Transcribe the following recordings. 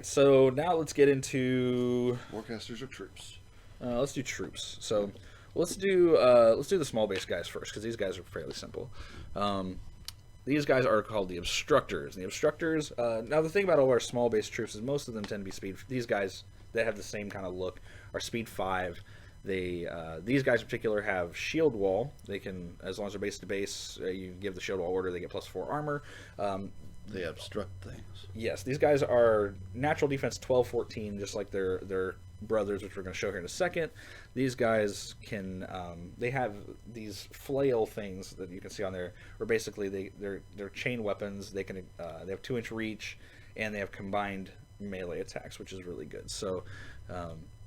so now let's get into Forecasters of troops. let's do troops. So let's do the small base guys first because these guys are fairly simple. These guys are called the obstructors. And the obstructors. Now the thing about all our small base troops is most of them tend to be speed. These guys that have the same kind of look are speed 5. These guys in particular have shield wall. They can, as long as they're base to base, you give the shield wall order, they get +4 armor. They obstruct things. Yes, these guys are natural defense 12-14, just like their brothers, which we're going to show here in a second. These guys can, they have these flail things that you can see on there, where basically they're chain weapons. They can they have 2-inch reach, and they have combined melee attacks, which is really good. So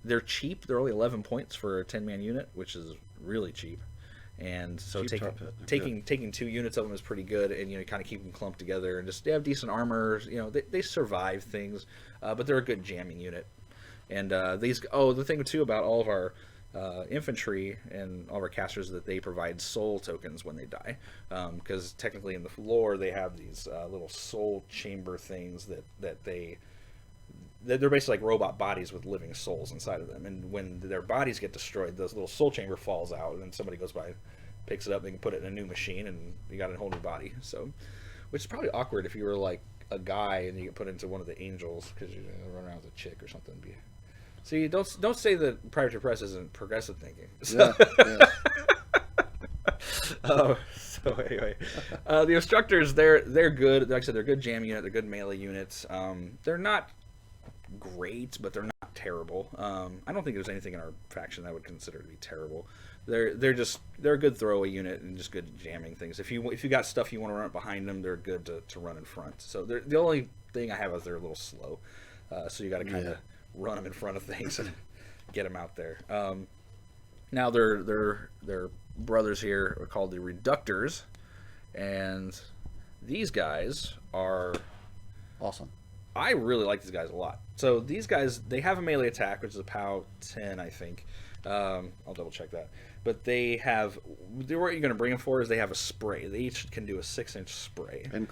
they're cheap. They're only 11 points for a 10-man unit, which is really cheap. And so taking 2 units of them is pretty good, and kind of keep them clumped together, and just they have decent armor. They survive things, but they're a good jamming unit. And the thing too about all of our infantry and all of our casters is that they provide soul tokens when they die, because technically in the lore they have these little soul chamber things that they're basically like robot bodies with living souls inside of them, and when their bodies get destroyed, this little soul chamber falls out, and then somebody goes by, picks it up, they can put it in a new machine, and you got a whole new body. So, which is probably awkward if you were like a guy and you get put into one of the angels because you run around with a chick or something. See, don't say that Prior to Press isn't progressive thinking. So. Yeah. So anyway, the obstructors, they're good. Like I said, they're a good jam unit. They're good melee units. They're not great, but they're not terrible. I don't think there's anything in our faction that I would consider to be terrible. They're a good throwaway unit and just good jamming things. If you got stuff you want to run behind them, they're good to run in front. So the only thing I have is they're a little slow. So you got to kind of run them in front of things and get them out there. Now their brothers here are called the Reductors, and these guys are awesome. I really like these guys a lot. So these guys, they have a melee attack, which is a POW 10, I think. I'll double check that. But what you're going to bring them for is they have a spray. They each can do a 6-inch spray. And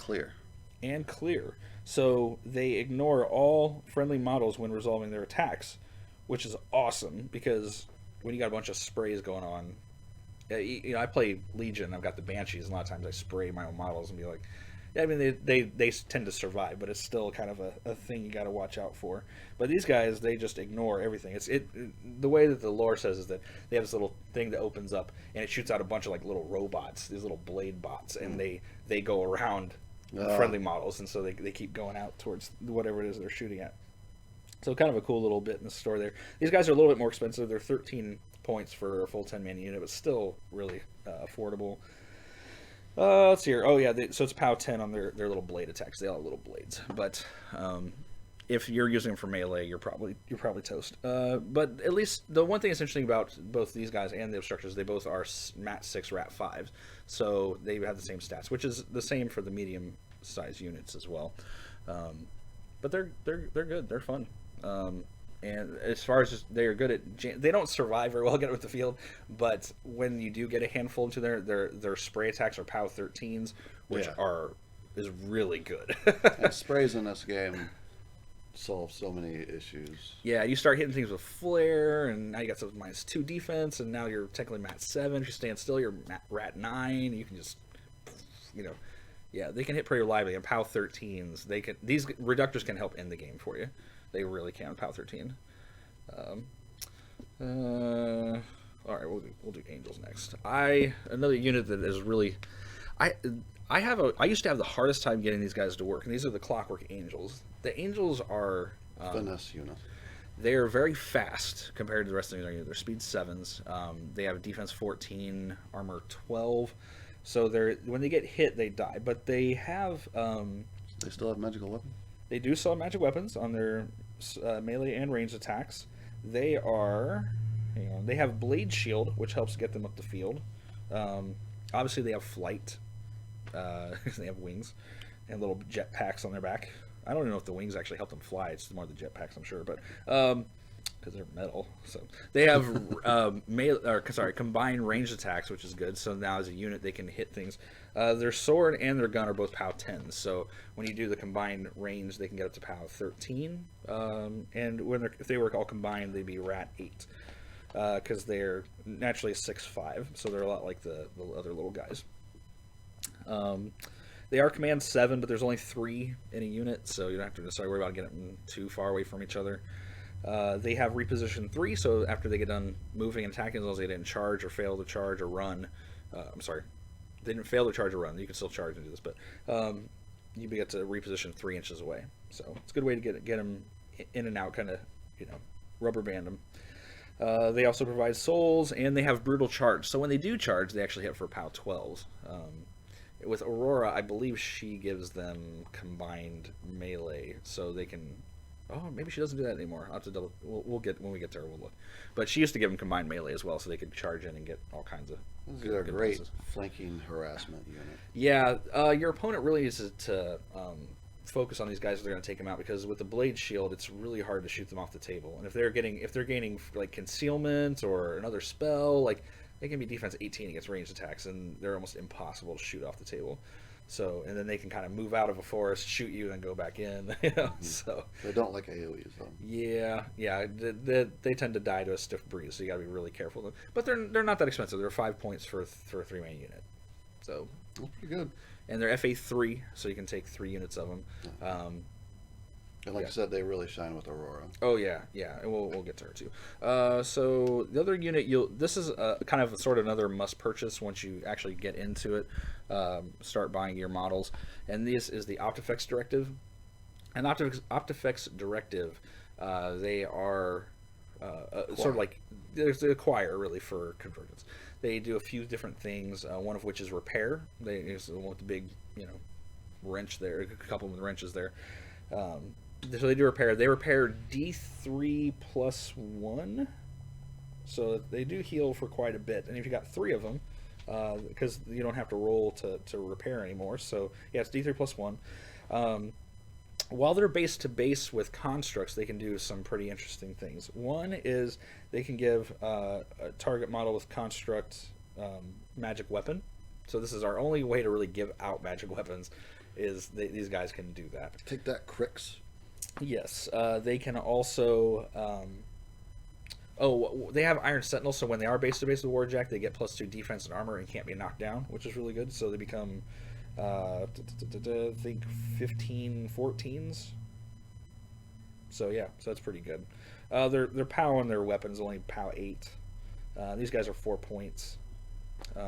clear. So they ignore all friendly models when resolving their attacks, which is awesome because when you got a bunch of sprays going on, I play Legion. I've got the Banshees. And a lot of times I spray my own models and be like, I mean, they tend to survive, but it's still kind of a thing you got to watch out for. But these guys, they just ignore everything. The way that the lore says is that they have this little thing that opens up and it shoots out a bunch of like little robots, these little blade bots, and they go around friendly models, and so they keep going out towards whatever it is they're shooting at. So kind of a cool little bit in the story there. These guys are a little bit more expensive. They're 13 points for a full 10-man unit, but still really affordable. Let's see here. Oh yeah, so it's POW 10 on their little blade attacks. They all have little blades, but if you're using them for melee, you're probably toast. But at least the one thing that's interesting about both these guys and the obstructors, they both are MAT 6 RAT 5, so they have the same stats, which is the same for the medium size units as well. But they're good. They're fun. And as far as they are good at, they don't survive very well getting with the field, but when you do get a handful into their spray attacks are POW 13s, which is really good. And sprays in this game solve so many issues. Yeah, you start hitting things with flare, and now you got some -2 defense, and now you're technically MAT 7. If you stand still, you're RAT 9. You can just, yeah, they can hit pretty reliably. And POW 13s, these reductors can help end the game for you. They really can. POW 13. All right, we'll do angels next. Another unit that is really, I used to have the hardest time getting these guys to work, and these are the Clockwork Angels. The Angels are finesse unit. They are very fast compared to the rest of the unit. They're speed 7s. They have defense 14, armor 12. So when they get hit, they die. But they have they still have magical weapons. They do still have magic weapons on their melee and ranged attacks. They have Blade Shield, which helps get them up the field. Obviously, they have flight. They have wings and little jet packs on their back. I don't even know if the wings actually help them fly. It's more the jet packs, I'm sure. But because they're metal. So they have combined ranged attacks, which is good. So now as a unit, they can hit things. Their sword and their gun are both POW 10s. So when you do the combined range, they can get up to POW 13. And if they work all combined, they'd be RAT 8. Because they're naturally 6'5", so they're a lot like the other little guys. They are command 7, but there's only 3 in a unit, so you don't have to necessarily worry about getting them too far away from each other. They have reposition 3, so after they get done moving and attacking, as long as they didn't charge or fail to charge or run, I'm sorry, they didn't fail to charge or run. You can still charge and do this, but you get to reposition 3 inches away. So it's a good way to get them in and out, kind of, rubber band them. They also provide souls, and they have brutal charge. So when they do charge, they actually hit for POW 12s. With Aurora, I believe she gives them combined melee, so they can. Oh, maybe she doesn't do that anymore. I'll have to double. We'll get when we get to her. We'll look. But she used to give them combined melee as well, so they could charge in and get all kinds of. They're a great flanking harassment unit. Yeah, your opponent really needs to focus on these guys if they're going to take them out, because with the blade shield, it's really hard to shoot them off the table. And if they're gaining like concealment or another spell, like. They can be defense 18 against ranged attacks, and they're almost impossible to shoot off the table. So, and then they can kind of move out of a forest, shoot you, and then go back in. So they don't like AoEs though. Yeah. They tend to die to a stiff breeze, so you got to be really careful. But they're not that expensive. They're 5 points for a 3-man unit. So that's pretty good. And they're FA 3, so you can take 3 units of them. And like I said, they really shine with Aurora. Oh yeah, and we'll get to her too. So the other unit, this is kind of sort of another must purchase once you actually get into it, start buying your models. And this is the Optifex Directive. And Optifex Directive, they are sort of like there's the acquire really for Convergence. They do a few different things. One of which is repair. There's the one with the big wrench there, a couple of wrenches there. So they do repair. They repair D3 plus 1. So they do heal for quite a bit. And if you got 3 of them, because you don't have to roll to repair anymore. So yeah, it's D3 plus 1. While they're base to base with constructs, they can do some pretty interesting things. One is they can give a target model with construct magic weapon. So this is our only way to really give out magic weapons. These guys can do that. Take that, Crix. Yes, they can also. They have Iron Sentinel, so when they are base to base with Warjack, they get +2 defense and armor and can't be knocked down, which is really good. So they become, I think 15 14s. So yeah, so that's pretty good. Their POW and their weapons only POW 8. These guys are 4 points. The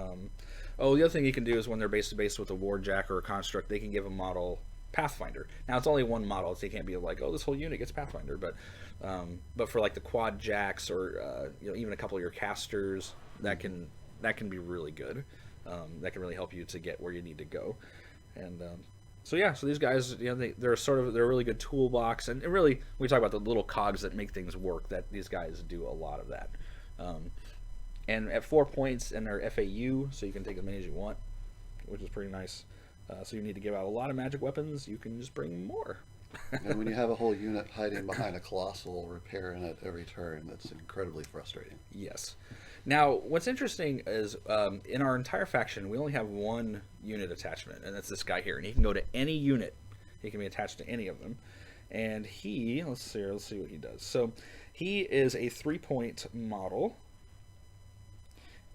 other thing you can do is when they're base to base with a Warjack or a construct, they can give a model Pathfinder. Now it's only one model, so they can't be like, this whole unit gets Pathfinder. But for like the quad jacks or even a couple of your casters, that can be really good. That can really help you to get where you need to go. And so these guys, they're a really good toolbox. And really, we talk about the little cogs that make things work. That these guys do a lot of that. And at 4 points, and they're FAU, so you can take as many as you want, which is pretty nice. So you need to give out a lot of magic weapons, you can just bring more. And when you have a whole unit hiding behind a colossal repairing it every turn, that's incredibly frustrating. Yes. Now, what's interesting is in our entire faction, we only have one unit attachment, and that's this guy here. And he can go to any unit. He can be attached to any of them. And let's see what he does. So he is a 3-point model.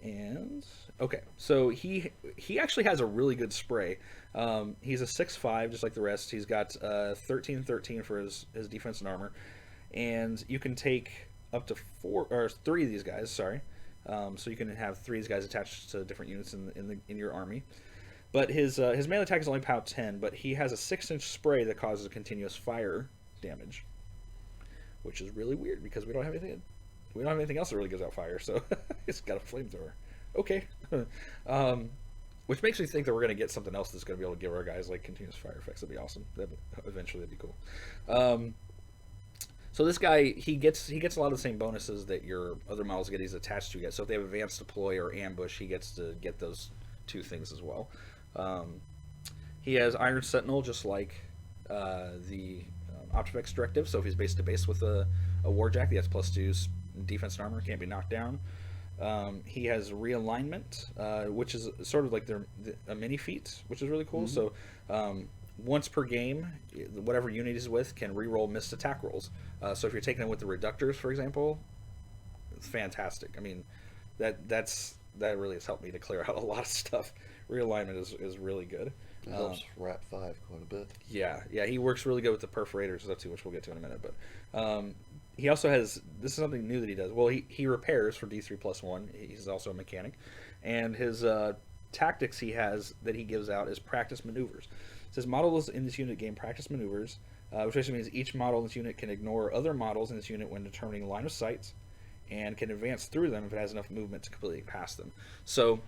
And okay, so he actually has a really good spray. He's a 6'5", just like the rest. He's got 13 for his defense and armor, and you can take up to 3 of these guys. Sorry, so you can have 3 of these guys attached to different units in your army. But his melee attack is only POW 10, but he has a 6-inch spray that causes continuous fire damage, which is really weird because we don't have anything else that really gives out fire, so it's got a flamethrower. Okay. Which makes me think that we're going to get something else that's going to be able to give our guys like continuous fire effects. That'd be awesome. Eventually that'd be cool. So this guy, he gets a lot of the same bonuses that your other models get. He's attached to get. So if they have advanced deploy or ambush, he gets to get those 2 things as well. He has Iron Sentinel, just like the Optifex Directive. So if he's base to base with a a warjack. He has +2 defense and armor, can't be knocked down. He has realignment, which is sort of like a mini feat, which is really cool. So once per game, whatever unit he's with can reroll missed attack rolls. So if you're taking him with the reductors, for example, it's fantastic. I mean, that really has helped me to clear out a lot of stuff. Realignment is really good. It helps Rat 5 quite a bit. Yeah, he works really good with the perforators and stuff too, which we'll get to in a minute. But he also has, this is something new that he does. Well, he repairs for D3+1. He's also a mechanic, and his tactics he has that he gives out is practice maneuvers. It says models in this unit gain practice maneuvers, which basically means each model in this unit can ignore other models in this unit when determining line of sight, and can advance through them if it has enough movement to completely pass them. So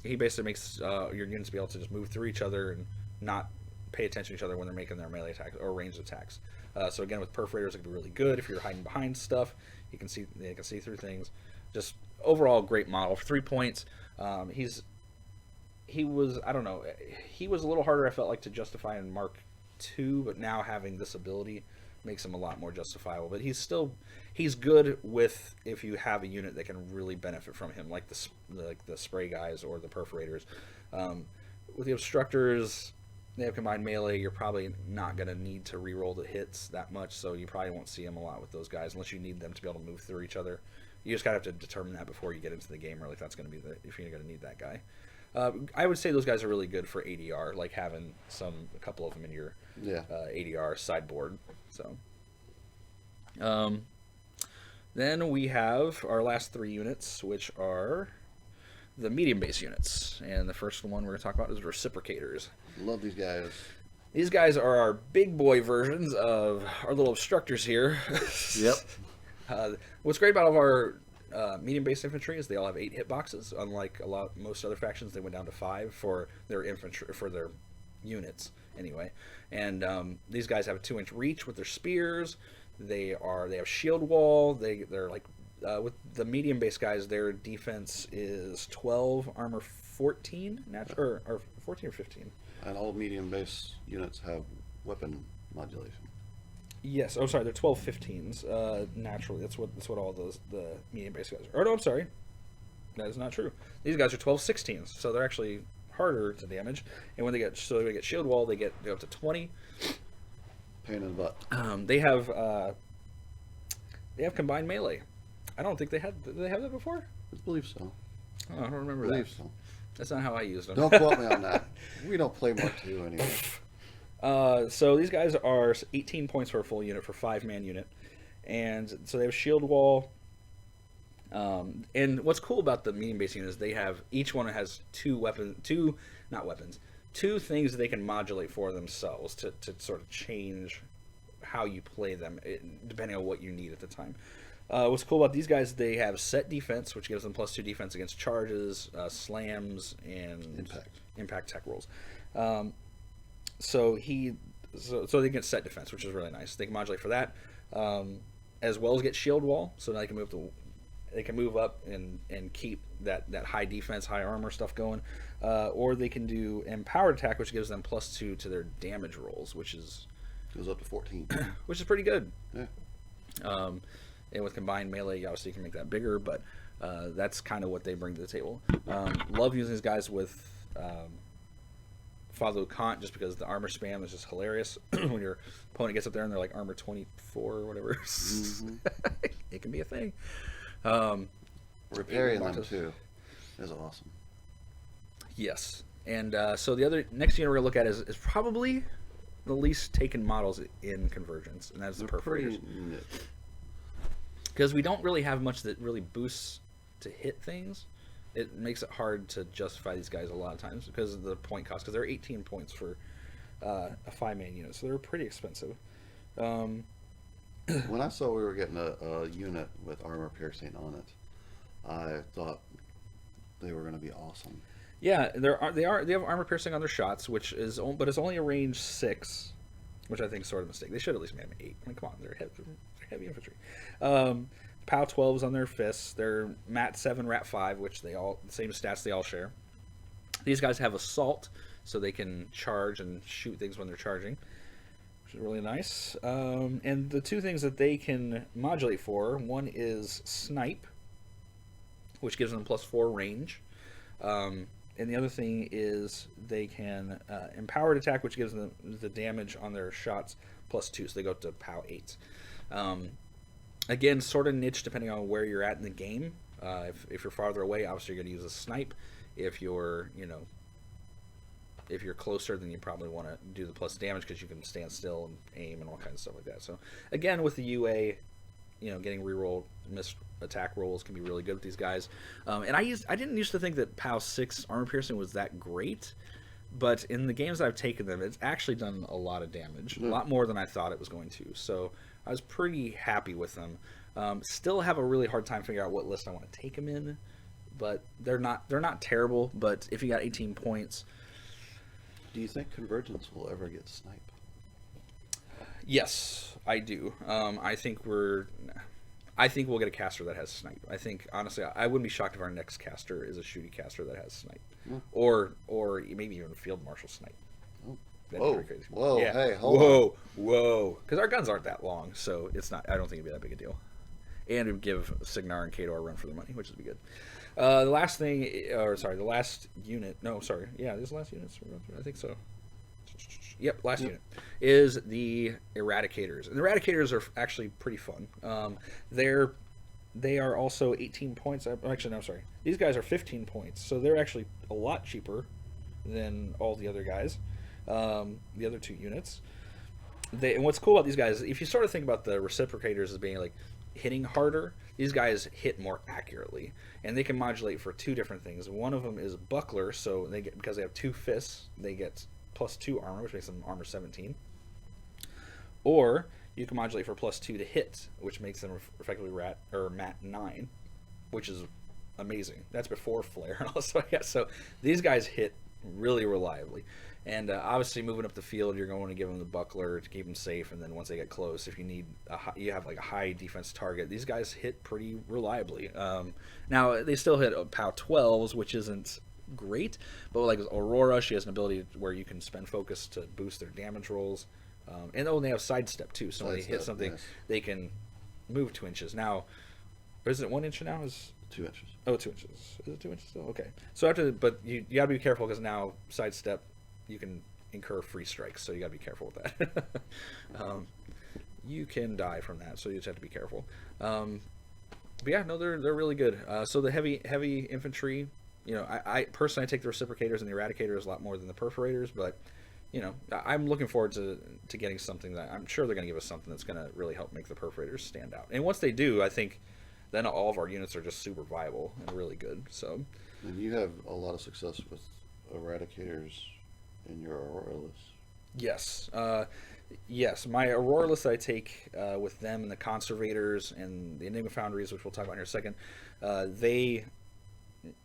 he basically makes your units be able to just move through each other and not pay attention to each other when they're making their melee attacks or ranged attacks. So again, with perforators, it can be really good if you're hiding behind stuff. They can see through things. Just overall great model for 3 points. He was, I don't know, he was a little harder, I felt like, to justify in Mark II, but now having this ability makes him a lot more justifiable. But he's good with if you have a unit that can really benefit from him, like the spray guys or the perforators. With the obstructors, they have combined melee. You're probably not going to need to reroll the hits that much, so you probably won't see him a lot with those guys unless you need them to be able to move through each other. You just gotta have to determine that before you get into the game, or like that's going to be if you're going to need that guy. I would say those guys are really good for ADR, like having a couple of them in your ADR sideboard. So, then we have our last 3 units, which are the medium base units, and the first one we're going to talk about is reciprocators. Love these guys. These guys are our big boy versions of our little obstructors here. Yep. What's great about all of our medium-based infantry is they all have 8 hitboxes. Unlike most other factions, they went down to 5 for their infantry, for their units anyway. And these guys have a 2-inch reach with their spears. They have shield wall. They're like with the medium-based guys, their defense is 12, armor 14, or 14 or 15. And all medium base units have weapon modulation. Yes. Oh, sorry. They're 12-15s. Naturally, that's what all the medium base guys are. Oh no, I'm sorry. That is not true. These guys are 12-16s, so they're actually harder to damage. And when they get shield wall, they go up to 20. Pain in the butt. They have combined melee. I don't think they had. Did they have that before? I believe so. Oh, I don't remember I believe that. so. That's not how I used them. Don't quote me on that. We don't play Mark II anyway. So these guys are 18 points for a full unit for 5-man unit, and so they have shield wall. And what's cool about the medium base unit is each one has 2 things that they can modulate for themselves to sort of change how you play them depending on what you need at the time. What's cool about these guys, they have set defense, which gives them +2 defense against charges, slams, and impact tech rolls. So they get set defense, which is really nice. They can modulate for that, as well as get shield wall, so now they can move up and keep that high defense, high armor stuff going, or they can do empowered attack, which gives them +2 to their damage rolls, which goes up to 14, which is pretty good. Yeah. And with combined melee, obviously you can make that bigger, but that's kind of what they bring to the table. Love using these guys with Father Lucant, just because the armor spam is just hilarious. When your opponent gets up there and they're like armor 24 or whatever, it can be a thing. Repairing them too is awesome. Yes, and so the next unit we're gonna look at is probably the least taken models in Convergence, and that's the perforators. Because we don't really have much that really boosts to hit things. It makes it hard to justify these guys a lot of times because of the point cost, because they're 18 points for a 5-man unit, so they're pretty expensive. When I saw we were getting a unit with armor piercing on it, I thought they were going to be awesome. Yeah, they have armor piercing on their shots, but it's only a range 6, which I think is sort of a mistake. They should at least make them 8. I mean, come on, they're heavy infantry. POW 12s on their fists. They're Mat 7, Rat 5, which the same stats they all share. These guys have assault, so they can charge and shoot things when they're charging, which is really nice. And the two things that they can modulate for, one is Snipe, which gives them +4 range. And the other thing is they can Empowered Attack, which gives them the damage on their shots +2, so they go up to POW 8. Again, sort of niche depending on where you're at in the game. If you're farther away, obviously you're going to use a Snipe. If you're, if you're closer, then you probably want to do the plus damage because you can stand still and aim and all kinds of stuff like that. So again, with the UA, getting reroll missed attack rolls can be really good with these guys. And I didn't used to think that POW 6 armor piercing was that great, but in the games that I've taken them, it's actually done a lot of damage, a lot more than I thought it was going to. So I was pretty happy with them. Still have a really hard time figuring out what list I want to take them in, but they're not terrible. But if you got 18 points, do you think Convergence will ever get Snipe? Yes, I do. I think we'll get a caster that has Snipe. I think, honestly, I wouldn't be shocked if our next caster is a shooty caster that has Snipe. Or maybe even a Field Marshal Snipe. Oh. That'd be pretty crazy. Whoa, yeah. Hey, hold on. Whoa. Because our guns aren't that long, so it's not. I don't think it'd be that big a deal. And it would give Signar and Kador a run for the money, which would be good. The last unit. No, sorry. Yeah, this is the last unit. I think so. Yep, last unit is the Eradicators. And the Eradicators are actually pretty fun. They are also 18 points. Actually, no, sorry. These guys are 15 points, so they're actually a lot cheaper than all the other guys, the other two units. And what's cool about these guys, if you sort of think about the Reciprocators as being like hitting harder, these guys hit more accurately, and they can modulate for two different things. One of them is Buckler, so because they have two fists, they get +2 armor, which makes them armor 17. Or you can modulate for +2 to hit, which makes them effectively mat 9, which is amazing. That's before flare. Also, yeah. So these guys hit really reliably, and obviously moving up the field, you're going to give them the Buckler to keep them safe. And then once they get close, if you need you have like a high defense target, these guys hit pretty reliably. Now they still hit POW 12s, which isn't great, but like with Aurora, she has an ability where you can spend focus to boost their damage rolls, and they have sidestep too, so when they hit something, they can move 2 inches. Now, is it 1 inch now? Is 2 inches? Oh, 2 inches. Is it 2 inches still? Okay. So but you got to be careful because now sidestep, you can incur free strikes, so you got to be careful with that. You can die from that, so you just have to be careful. But yeah, no, they're really good. So the heavy infantry. I personally take the Reciprocators and the Eradicators a lot more than the Perforators, but I'm looking forward to getting something that I'm sure they're going to give us something that's going to really help make the Perforators stand out. And once they do, I think then all of our units are just super viable and really good. So, and you have a lot of success with Eradicators in your Aurora list. Yes. Yes, my Aurora list that I take with them and the Conservators and the Enigma Foundries, which we'll talk about in a second,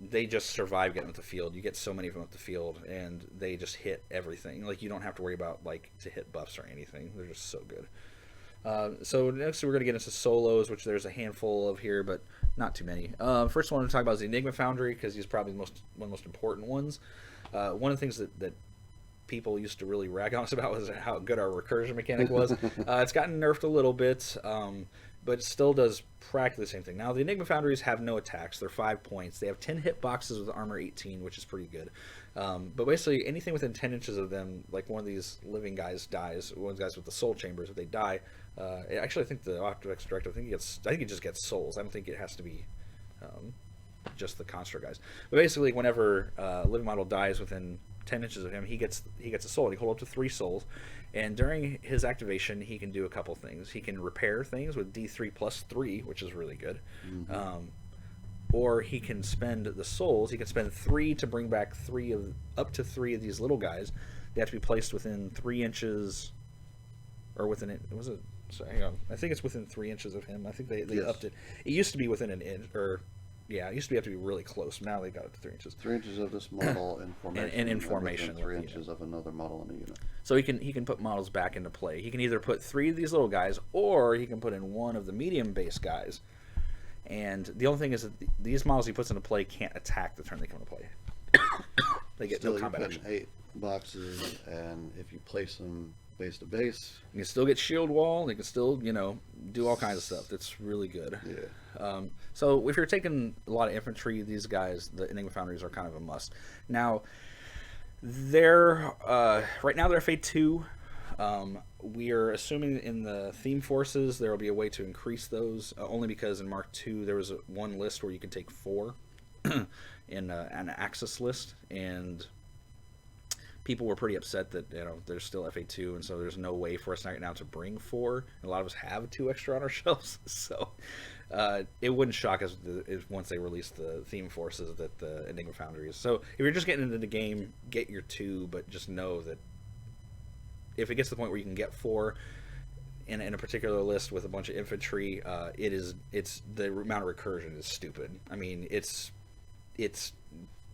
they just survive getting up the field. You get so many of them up the field, and they just hit everything. Like, you don't have to worry about to hit buffs or anything. They're just so good. So next we're going to get into solos, which there's a handful of here, but not too many. First one I want to talk about is the Enigma Foundry, because he's probably one of the most important ones. One of the things that people used to really rag on us about was how good our recursion mechanic was. It's gotten nerfed a little bit, but it still does practically the same thing. Now, the Enigma Foundries have no attacks. They're 5 points. They have 10 hit boxes with armor 18, which is pretty good. But basically, anything within 10 inches of them, like one of these living guys dies, one of the guys with the soul chambers, if they die, actually, I think the Directrix, I think it just gets souls. I don't think it has to be just the construct guys. But basically, whenever a living model dies within 10 inches of him, he gets a soul. And he can hold up to 3 souls. And during his activation, he can do a couple things. He can repair things with D3 plus 3, which is really good. Mm-hmm. Or he can spend the souls. He can spend 3 to bring back up to 3 of these little guys. They have to be placed within 3 inches, or within it. Was it? Sorry, hang on. I think it's within 3 inches of him. I think they upped it. It used to be within an inch, or yeah, it used to have to be really close. Now they got it to 3 inches. 3 inches of this model in formation. And in formation. 3 inches of another model in a unit. So he can put models back into play. He can either put 3 of these little guys, or he can put in 1 of the medium base guys. And the only thing is that these models he puts into play can't attack the turn they come into play. They get no combat action. 8 boxes, and if you place them base to base. You can still get shield wall. You can still, do all kinds of stuff. That's really good. Yeah. So if you're taking a lot of infantry, these guys, the Enigma Foundries, are kind of a must. Now, they're right now they're FA2. We are assuming in the theme forces there will be a way to increase those, only because in Mark II there was one list where you could take 4 in an Axis list, and people were pretty upset that there's still FA2, and so there's no way for us right now to bring 4. And a lot of us have 2 extra on our shelves, so it wouldn't shock us if once they release the theme forces that the Enigma Foundry is. So if you're just getting into the game, get your 2, but just know that if it gets to the point where you can get 4 in a particular list with a bunch of infantry, it's the amount of recursion is stupid. I mean, it's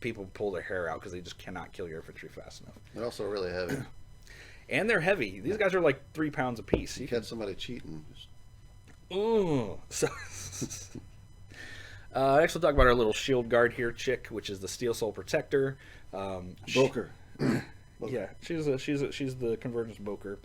people pull their hair out because they just cannot kill your infantry fast enough. They're also really heavy. And they're heavy. These guys are like 3 pounds apiece. You catch somebody cheating. Ooh. So next we'll talk about our little shield guard here chick, which is the Steel Soul Protector. Boker. Yeah, she's the Convergence Boker.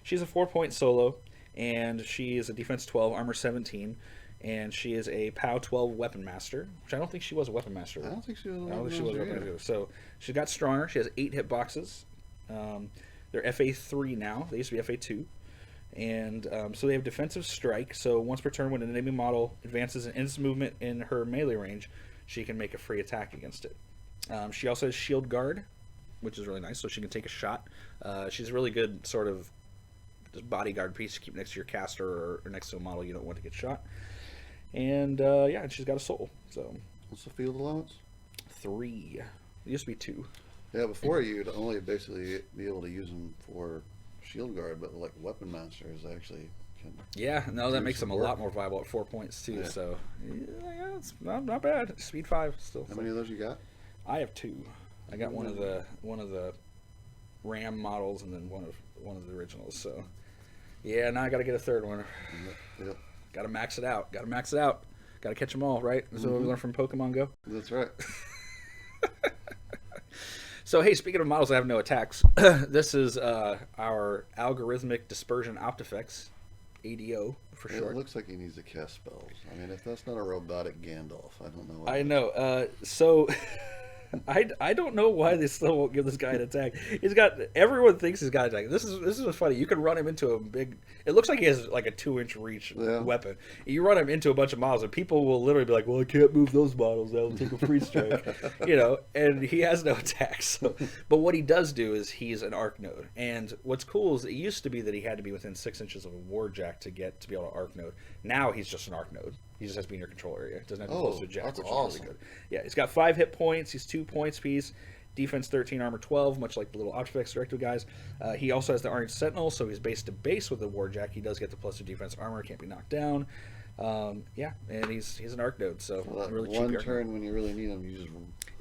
She's a 4-point solo, and she is a defense 12, armor 17, and she is a POW 12 weapon master, which I don't think she was a weapon master. I don't think she was a weapon master. master. So she got stronger. She has 8 hitboxes. They're FA3 now. They used to be FA2. And so they have defensive strike. So once per turn, when an enemy model advances and ends movement in her melee range, she can make a free attack against it. She also has shield guard, which is really nice, so she can take a shot. She's a really good sort of just bodyguard piece to keep next to your caster or next to a model you don't want to get shot. And and she's got a soul. So what's the field allowance? 3. It used to be 2. Yeah, before you'd only basically be able to use them for shield guard, but like weapon masters actually can. Yeah, no, that makes them a lot more viable at 4 points too. Yeah. So yeah, it's not bad. Speed 5 still. How many of those you got? I have 2. I got one of the RAM models and then one of the originals. So yeah, now I got to get a third one. Yep. Got to max it out. Got to catch them all, right? That's what we learned from Pokemon Go. That's right. So hey, speaking of models that have no attacks, this is our algorithmic dispersion optifex, ADO for short. It looks like he needs to cast spells. I mean, if that's not a robotic Gandalf, I don't know. I know. So I don't know why they still won't give this guy an attack. Everyone thinks he's got an attack. This is funny. You can run him into a big. It looks like he has like a 2-inch reach weapon. You run him into a bunch of models, and people will literally be like, "Well, I can't move those models. That'll take a free strike," And he has no attacks. So, but what he does do is he's an arc node. And what's cool is it used to be that he had to be within 6 inches of a warjack to be able to arc node. Now he's just an arc node. He just has to be in your control area. Doesn't have to be close to a jack, that's which awesome. is really good. Yeah, he's got 5 hit points. He's 2 points piece. Defense 13, armor 12, much like the little Optifex Directive guys. He also has the Orange Sentinel, so he's base to base with the Warjack. He does get the +2 defense armor, can't be knocked down. And he's an arc node, so really cheap. One turn when you really need him, you just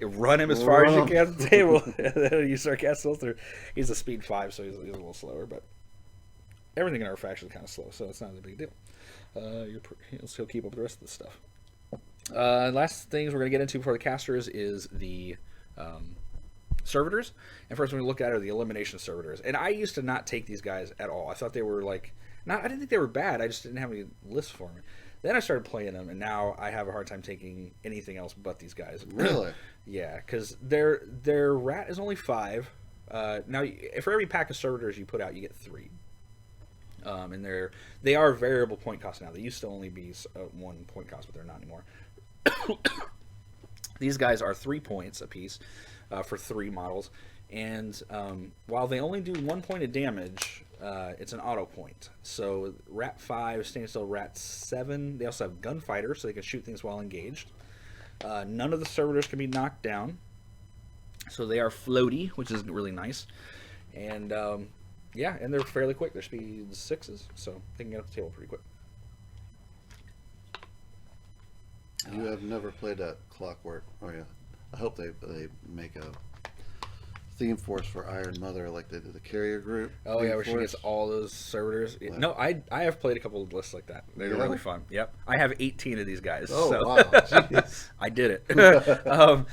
run him as far as you can at the table, and then you start casting through. He's a speed 5, so he's a little slower, but everything in our faction is kind of slow, so it's not a big deal. He'll keep up with the rest of the stuff. Last things we're going to get into before the casters is the Servitors. And first one we look at are the elimination Servitors. And I used to not take these guys at all. I thought they were I didn't think they were bad. I just didn't have any lists for them. Then I started playing them, and now I have a hard time taking anything else but these guys. Really? Yeah, because their rat is only 5. Now, for every pack of Servitors you put out, you get 3. And they are variable point cost now. They used to only be 1 point cost, but they're not anymore. These guys are 3 points apiece for 3 models, and while they only do 1 point of damage, it's an auto point. So Rat 5, Standing Still, Rat 7. They also have Gunfighter, so they can shoot things while engaged. None of the Servitors can be knocked down, so they are floaty, which is really nice. And and they're fairly quick. They're speed 6s, so they can get up the table pretty quick. You have never played that Clockwork. Oh yeah, I hope they make a theme force for Iron Mother like they did the Carrier Group. Oh yeah, where she gets all those Servitors. Yeah. No, I have played a couple of lists like that. They're really fun. Yep, I have 18 of these guys. Oh so. Wow, jeez. I did it.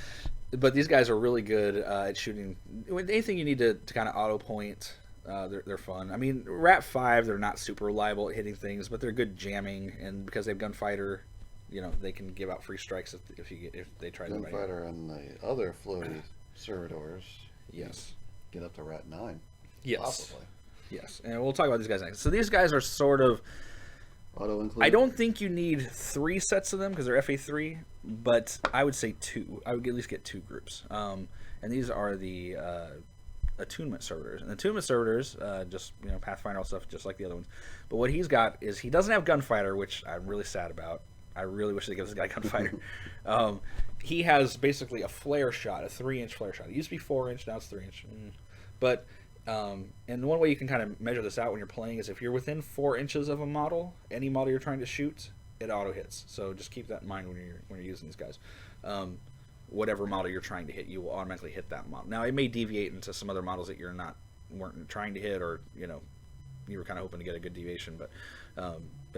But these guys are really good at shooting anything you need to kind of auto point. They're fun. I mean, Rat 5, they're not super reliable at hitting things, but they're good jamming, and because they have Gunfighter, you know, they can give out free strikes if they try to. Gunfighter and the other floaty Servitors. Yes. Get up to Rat 9. Yes. Possibly. Yes, and we'll talk about these guys next. So these guys are sort of Auto include. I don't think you need 3 sets of them because they're FA3, but I would say 2. I would at least get 2 groups. And these are the attunement servitors. And attunement servitors, just, you know, Pathfinder stuff, just like the other ones. But what he's got is he doesn't have Gunfighter, which I'm really sad about. I really wish they gave this guy Gunfighter. He has basically a flare shot, a 3-inch flare shot. It used to be 4-inch, now it's 3-inch. But and one way you can kind of measure this out when you're playing is if you're within 4 inches of a model, any model you're trying to shoot, it auto hits. So just keep that in mind when you're using these guys. Whatever model you're trying to hit, you will automatically hit that model. Now it may deviate into some other models that weren't trying to hit, or you know, you were kind of hoping to get a good deviation, but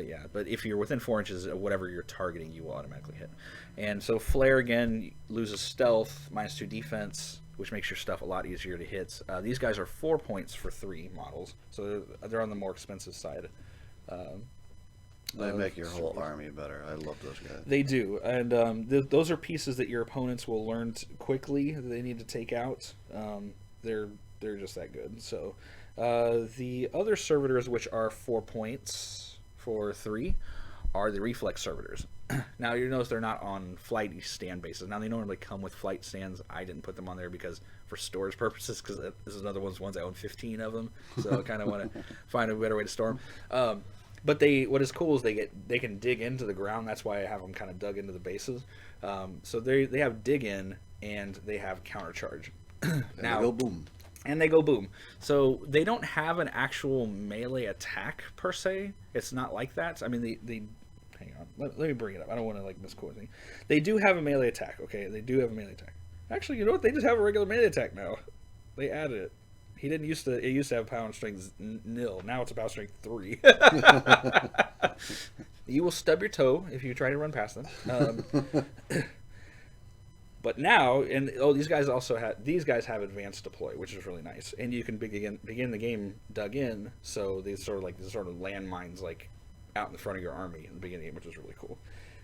yeah. But if you're within 4 inches of whatever you're targeting, you will automatically hit. And so flare again loses stealth, -2 defense, which makes your stuff a lot easier to hit. These guys are 4 points for 3 models, so they're on the more expensive side. They make your whole army better. I love those guys. They do, and those are pieces that your opponents will learn quickly that they need to take out. They're just that good. So the other servitors, which are 4 points for 3, are the reflex servitors. Now you notice they're not on flight stand bases. Now they normally come with flight stands. I didn't put them on there because for storage purposes, because this is another ones I own 15 of them, so I kind of want to find a better way to store them. But what is cool is they can dig into the ground. That's why I have them kind of dug into the bases. So they have dig in and they have counter charge. Now they go boom. And they go boom. So they don't have an actual melee attack per se. It's not like that. I mean, they hang on. Let me bring it up. I don't want to like misquote anything. They do have a melee attack. Okay, they do have a melee attack. Actually, you know what? They just have a regular melee attack now. They added it. He didn't used to. It used to have power and strength 0. Now it's power strength 3. You will stub your toe if you try to run past them. But now, these guys have advanced deploy, which is really nice, and you can begin the game dug in. So these sort of landmines like out in the front of your army in the beginning, which is really cool,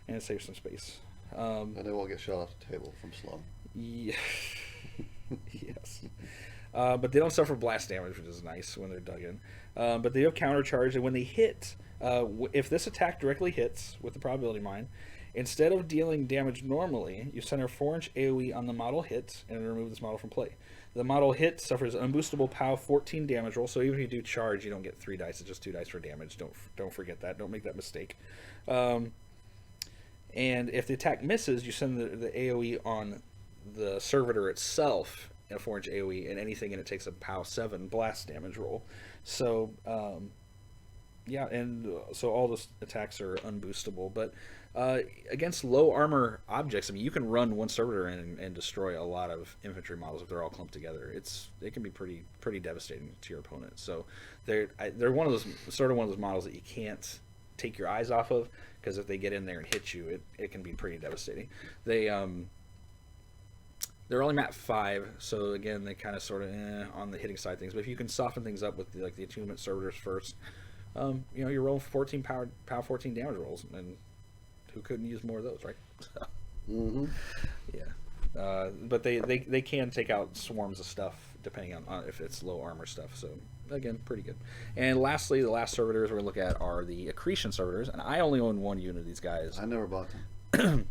and it saves some space. And they won't get shot off the table from slow. Yeah. Yes. But they don't suffer blast damage, which is nice when they're dug in. But they have counter charge, and when they hit, if this attack directly hits with the probability mine, instead of dealing damage normally, you center 4-inch AoE on the model hit and remove this model from play. The model hit suffers unboostable POW 14 damage roll, so even if you do charge, you don't get 3 dice, it's just 2 dice for damage. Don't forget that. Don't make that mistake. And if the attack misses, you send the AoE on the servitor itself in a 4-inch AoE, and anything in it takes a POW 7 blast damage roll. So, yeah, and so all those attacks are unboostable, but against low armor objects, I mean, you can run one servitor in and destroy a lot of infantry models if they're all clumped together. It can be pretty devastating to your opponent. So they're one of those models that you can't take your eyes off of, because if they get in there and hit you, it can be pretty devastating. They're only map 5, so again, they kind of sort of on the hitting side of things. But if you can soften things up with the attunement servitors first, you're rolling 14 power 14 damage rolls, and who couldn't use more of those, right? Mm-hmm. Yeah, but they can take out swarms of stuff depending on if it's low armor stuff. So again, pretty good. And lastly, the last servitors we're gonna look at are the accretion servitors, and I only own 1 unit of these guys. I never bought them.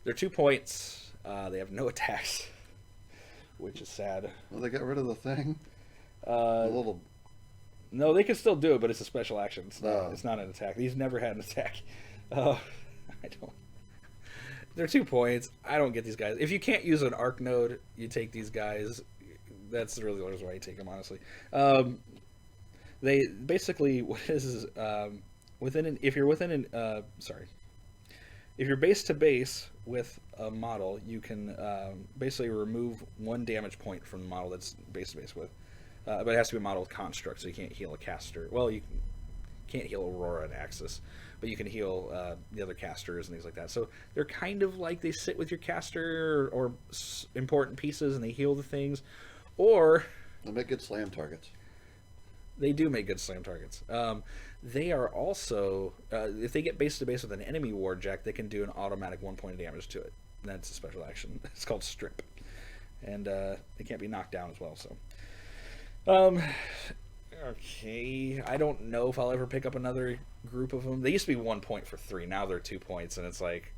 They're 2 points. They have no attacks, which is sad. Well, they got rid of the thing. A little. No, they can still do it, but it's a special action. It's not an attack. These never had an attack. I don't. They're 2 points. I don't get these guys. If you can't use an arc node, you take these guys. That's really the reason why you take them, honestly. They basically if you're base to base with a model, you can basically remove 1 damage point from the model that's base to base with. But it has to be a model with construct, so you can't heal a caster. Well, you can't heal Aurora and Axis, but you can heal the other casters and things like that. So they're kind of like they sit with your caster or important pieces and they heal the things. Or They make good slam targets. They do make good slam targets. They are also, if they get base to base with an enemy warjack, they can do an automatic 1 point of damage to it. And that's a special action. It's called Strip. And it can't be knocked down as well. So, okay. I don't know if I'll ever pick up another group of them. They used to be 1 point for 3. Now they're 2 points, and it's like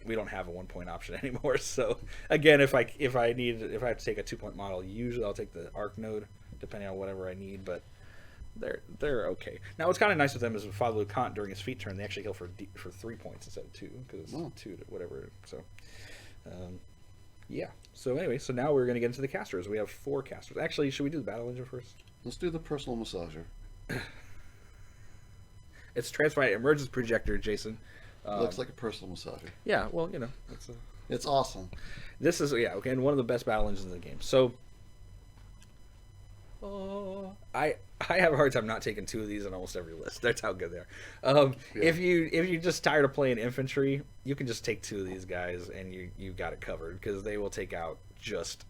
we don't have a 1 point option anymore. So again, if I have to take a 2 point model, usually I'll take the arc node, depending on whatever I need. But they're okay. Now what's kind of nice with them is with Father Lucant during his feat turn, they actually heal for 3 points instead of 2, because 2 to whatever. So yeah. So anyway, so now we're going to get into the casters. We have 4 casters. Actually, should we do the battle engine first? Let's do the personal massager. It's transformed emergence projector, Jason. Looks like a personal massager. Yeah, well, you know, it's awesome. This is okay, and one of the best battle engines in the game. So I have a hard time not taking 2 of these on almost every list. That's how good they are. If you're just tired of playing infantry, you can just take 2 of these guys and you got it covered, because they will take out just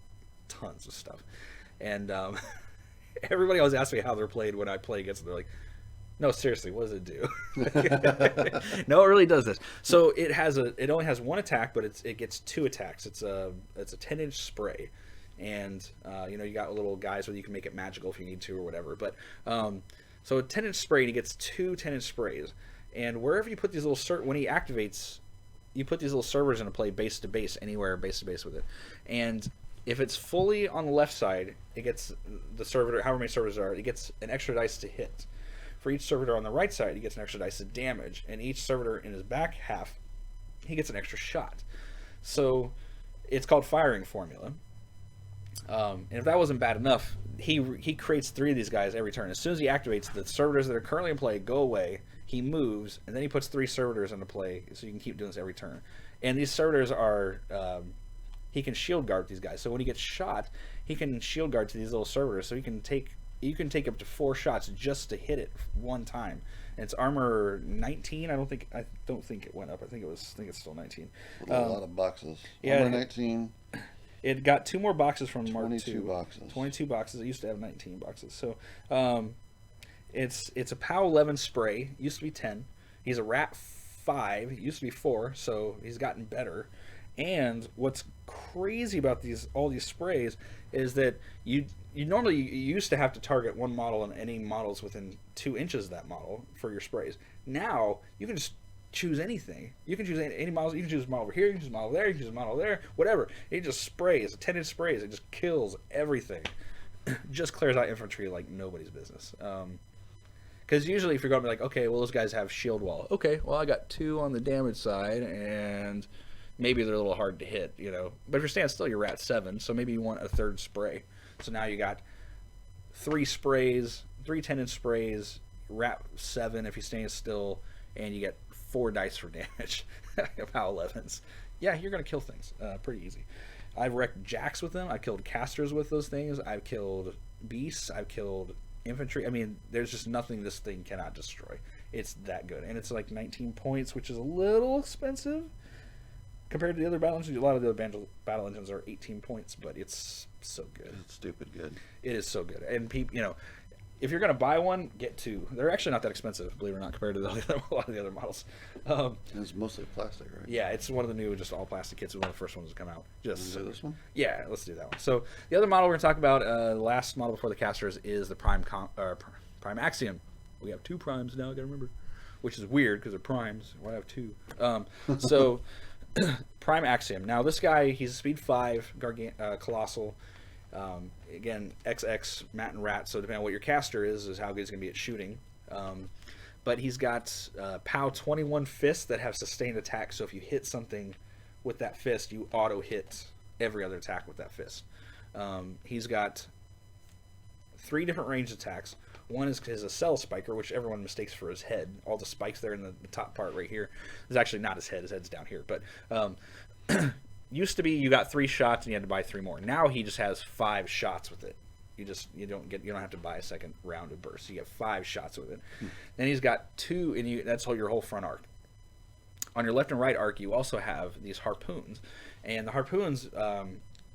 tons of stuff. And everybody always asks me how they're played when I play against them. They're like, no, seriously, what does it do? No, it really does this. So it only has 1 attack, but it gets 2 attacks. It's a 10-inch spray. And you got little guys where you can make it magical if you need to or whatever. But so a 10-inch spray, and he gets 2 10-inch sprays. And wherever you put these little when he activates, you put these little servers into play base to base, anywhere base to base with it. And if it's fully on the left side, it gets the servitor, however many servers there are, it gets an extra dice to hit. For each servitor on the right side, he gets an extra dice of damage. And each servitor in his back half, he gets an extra shot. So it's called firing formula. And if that wasn't bad enough, he creates 3 of these guys every turn. As soon as he activates, the servitors that are currently in play go away. He moves, and then he puts 3 servitors into play, so you can keep doing this every turn. And these servitors are he can shield guard these guys. So when he gets shot, he can shield guard to these little servitors. So you can take up to 4 shots just to hit it one time. And it's armor 19. I don't think it went up. I think it's still 19. A lot of boxes. Yeah, armor 19. It got 2 more boxes from Mark II. 22 boxes. 22 boxes. It used to have 19 boxes. So it's a POW 11 spray. It used to be 10. He's a Rat 5. It used to be 4. So he's gotten better. And what's crazy about all these sprays is that you used to have to target one model and any models within 2 inches of that model for your sprays. Now you can just choose anything. You can choose any models. You can choose a model over here. You can choose a model there. You can choose a model there. Whatever. It just sprays. A 10-inch sprays. It just kills everything. Just clears out infantry like nobody's business. Because usually if you're going to be like, okay, well those guys have shield wall. Okay, well I got 2 on the damage side and maybe they're a little hard to hit, you know. But if you're standing still, you're at 7, so maybe you want a 3rd spray. So now you got 3 sprays, 3 10-inch sprays, Rat 7 if you're staying still, and you get 4 dice for damage. POW 11s. Yeah, you're going to kill things pretty easy. I've wrecked jacks with them. I've killed casters with those things. I've killed beasts. I've killed infantry. I mean, there's just nothing this thing cannot destroy. It's that good. And it's like 19 points, which is a little expensive compared to the other battle engines. A lot of the other battle engines are 18 points, but it's so good. It's stupid good. It is so good. And people, you know, if you're going to buy one, get 2. They're actually not that expensive, believe it or not, compared to a lot of the other models. And it's mostly plastic, right? Yeah, it's one of the new, just all plastic kits. One of the first ones to come out. Just do this one? Yeah, let's do that one. So the other model we're going to talk about, the last model before the casters, is the Prime Axiom. We have 2 primes now, I got to remember, which is weird because they're primes. Why have 2? So Prime Axiom. Now this guy, he's a speed 5 colossal. Again, XX, Mat and Rat, so depending on what your caster is how good he's going to be at shooting. But he's got POW 21 fists that have sustained attack, so if you hit something with that fist, you auto-hit every other attack with that fist. He's got 3 different ranged attacks. One is his Accel Spiker, which everyone mistakes for his head. All the spikes there in the top part right here is actually not his head. His head's down here. But used to be you got 3 shots and you had to buy 3 more. Now he just has 5 shots with it. You don't have to buy a second round of burst. You get 5 shots with it. Then he's got 2, and that's your whole front arc. On your left and right arc, you also have these harpoons, and the harpoons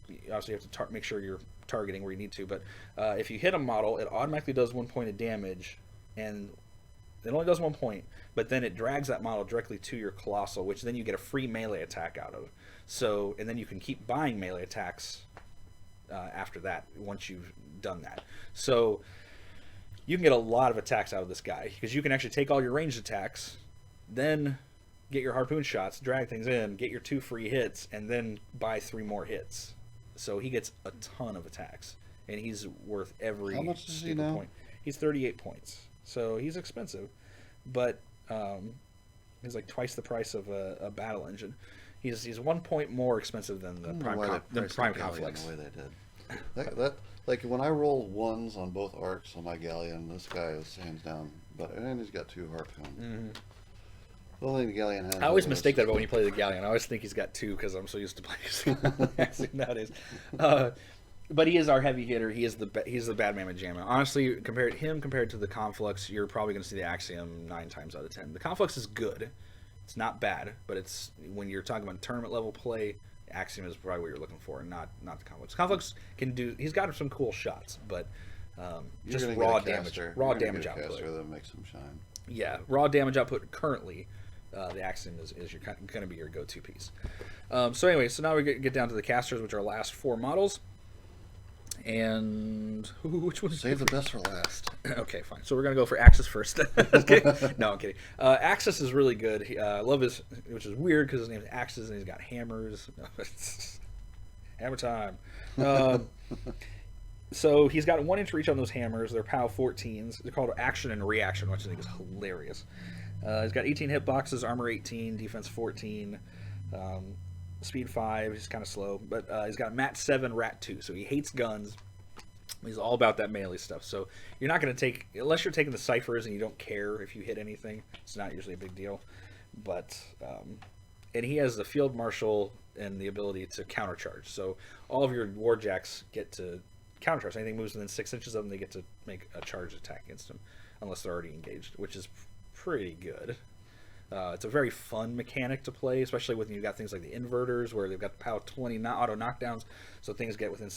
obviously you have to make sure you're targeting where you need to. But if you hit a model, it automatically does 1 point of damage, and it only does 1 point. But then it drags that model directly to your colossal, which then you get a free melee attack out of. So, and then you can keep buying melee attacks after that once you've done that. So you can get a lot of attacks out of this guy because you can actually take all your ranged attacks, then get your harpoon shots, drag things in, get your 2 free hits, and then buy 3 more hits. So he gets a ton of attacks, and he's worth every How much is he now? point. He's 38 points, so he's expensive, but he's like twice the price of a battle engine. He's 1 point more expensive than the prime conflicts. The way they did. That like when I roll 1s on both arcs on my galleon, this guy is hands down. And he's got 2 harpoons. Mm-hmm. The only thing the galleon has. I always mistake that about when you play the galleon. I always think he's got 2 because I'm so used to playing Axiom nowadays. But he is our heavy hitter. He's the bad man with Jamma. Honestly, compared to the Conflux, you're probably going to see the Axiom 9 times out of 10. The Conflux is good. It's not bad, but it's when you're talking about tournament level play, Axiom is probably what you're looking for, not the Conflux. Conflux can do. He's got some cool shots, but just raw damage output. That makes him shine. Yeah, raw damage output currently. The Axiom is going to be your go-to piece. So anyway, so now we get down to the casters, which are our last 4 models. And which one? Save the best for last. Okay, fine. So we're gonna go for Axis first. Okay. No, I'm kidding. Axis is really good. I love his, which is weird because his name is Axis and he's got hammers. Hammer time. So he's got 1 inch reach on those hammers. They're POW 14s. They're called action and reaction, which I think is hilarious. He's got 18 hitboxes, armor 18, defense 14. Speed 5, he's kind of slow, but he's got Mat 7, Rat 2, so he hates guns. He's all about that melee stuff. So you're not going to take, unless you're taking the ciphers and you don't care if you hit anything, it's not usually a big deal. But, and he has the Field Marshal and the ability to countercharge. So all of your Warjacks get to countercharge. Anything moves within 6 inches of them, they get to make a charge attack against them, unless they're already engaged, which is pretty good. It's a very fun mechanic to play, especially when you've got things like the inverters, where they've got the POW 20 auto knockdowns, so things get within,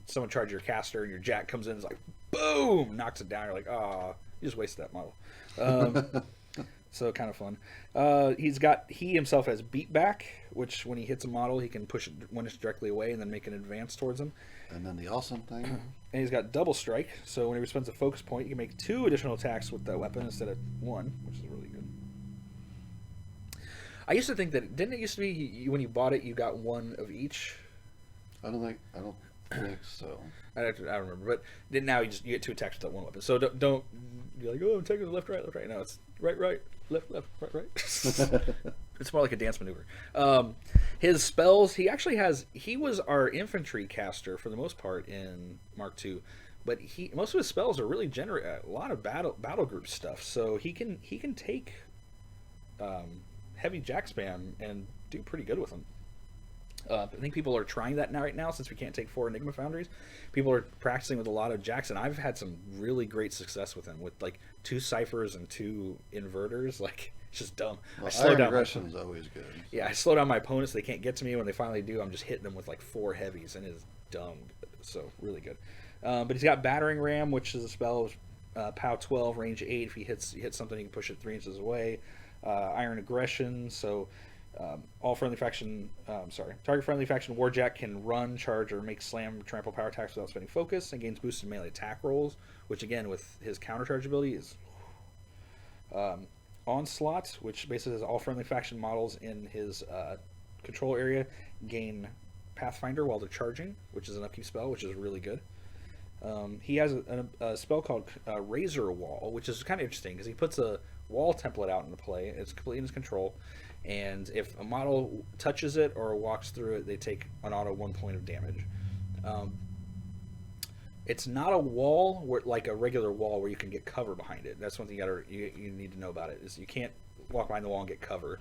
someone charges your caster and your jack comes in and is like, boom, knocks it down. You're like, oh, you just wasted that model. So kind of fun. He himself has beat back, which when he hits a model, he can push it 1 inch directly away and then make an advance towards him. And then the awesome thing. And he's got double strike, so when he spends a focus point, you can make 2 additional attacks with that weapon instead of 1, which is really good. I used to think that, didn't it used to be when you bought it, you got 1 of each? I don't think so. I don't remember, but now you get 2 attacks with that 1 weapon. So don't you're like, oh, I'm taking the left, right. No, it's right, left, right. It's more like a dance maneuver. His spells, he was our infantry caster for the most part in Mark II, but most of his spells are really generate a lot of battle group stuff. So he can take heavy jack spam and do pretty good with them. I think people are trying that right now since we can't take 4 Enigma Foundries. People are practicing with a lot of jacks, and I've had some really great success with them with like 2 ciphers and 2 inverters. Like, it's just dumb. Well, I slow down. Aggression is always good. Yeah, I slow down my opponents. They can't get to me. When they finally do, I'm just hitting them with like 4 heavies, and it's dumb. So really good. But he's got Battering Ram, which is a spell POW 12, range 8. If he hits something, he can push it 3 inches away. Iron Aggression, so target friendly faction Warjack can run, charge, or make slam trample power attacks without spending focus, and gains boosted melee attack rolls, which again with his countercharge ability is Onslaught, which basically has all friendly faction models in his control area gain Pathfinder while they're charging, which is an upkeep spell, which is really good. He has a spell called Razor Wall, which is kind of interesting because he puts a wall template out into play. It's completely in his control, and if a model touches it or walks through it, they take an auto 1 point of damage. It's not a wall like a regular wall where you can get cover behind it. That's one thing you need to know about it, is you can't walk behind the wall and get cover.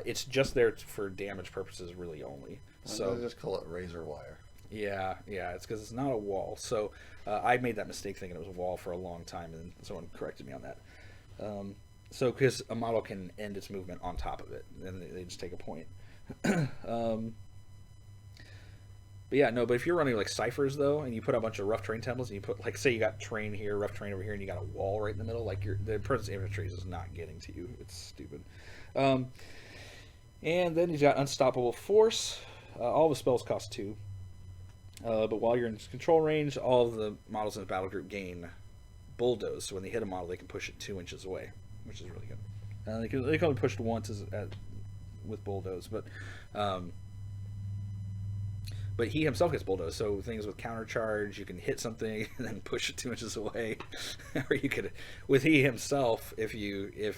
It's just there for damage purposes really only. So I just call it razor wire. Yeah, it's because it's not a wall. So I made that mistake thinking it was a wall for a long time, and someone corrected me on that. So because a model can end its movement on top of it, and they just take a point. But yeah, no. But if you're running like ciphers though, and you put a bunch of rough terrain templates, and you put like say you got train here, rough terrain over here, and you got a wall right in the middle, like the person's infantry is not getting to you. It's stupid. And then he's got unstoppable force. All the spells cost 2. But while you're in control range, all of the models in the battle group gain bulldoze. So when they hit a model, they can push it 2 inches away, which is really good. They can only push it once with bulldoze, but he himself gets bulldoze. So things with counter charge, you can hit something and then push it 2 inches away, or you could with he himself, if he